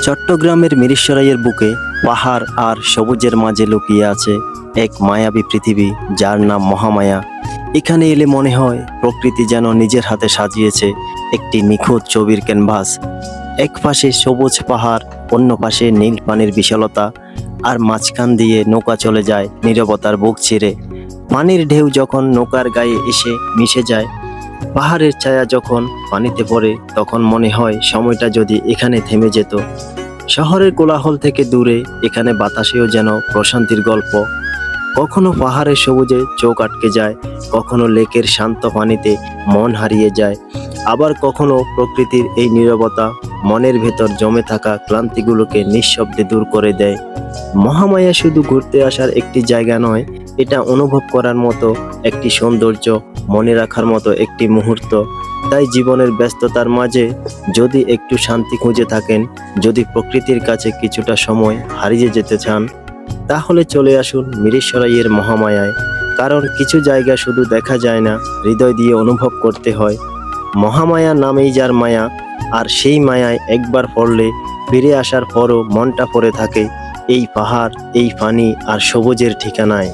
চট্টগ্রামের মিরসরাইয়ের বুকে পাহাড় আর সবুজের মাঝে লুকিয়ে আছে এক মায়াবী পৃথিবী, যার নাম মহামায়া। এখানে এলে মনে হয় প্রকৃতি যেন নিজের হাতে সাজিয়েছে একটি নিখুঁত ছবির ক্যানভাস। এক পাশে সবুজ পাহাড়, অন্য পাশে নীল পানির বিশালতা, আর মাঝখান দিয়ে নৌকা চলে যায় নীরবতার বুক ছিঁড়ে। পানির ঢেউ যখন নৌকার গায়ে এসে মিশে যায়, পাহাড়ের ছায়া যখন পানিতে পড়ে, তখন মনে হয় সময়টা যদি এখানে থেমে যেত। শহরের কোলাহল থেকে দূরে এখানে বাতাসেও যেন প্রশান্তির গল্প। কখনো পাহাড়ের সবুজে চোখ আটকে যায়, কখনো লেকের শান্ত পানিতে মন হারিয়ে যায়, আবার কখনো প্রকৃতির এই নীরবতা মনের ভেতর জমে থাকা ক্লান্তিগুলোকে নিঃশব্দে দূর করে দেয়। মহামায়া শুধু ঘুরতে আসার একটি জায়গা নয়, এটা অনুভব করার মতো একটি সৌন্দর্য, মনে রাখার মতো একটি মুহূর্ত। তাই জীবনের ব্যস্ততার মাঝে যদি একটু শান্তি খুঁজে থাকেন, যদি প্রকৃতির কাছে কিছুটা সময় হারিয়ে যেতে চান, তাহলে চলে আসুন মিরসরাইয়ের মহামায়ায়। কারণ কিছু জায়গা শুধু দেখা যায় না, হৃদয় দিয়ে অনুভব করতে হয়। মহামায়া নামেই যার মায়া, আর সেই মায়ায় একবার পড়লে ফিরে আসার পরও মনটা পড়ে থাকে এই পাহাড়, এই পানি আর সবুজের ঠিকানায়।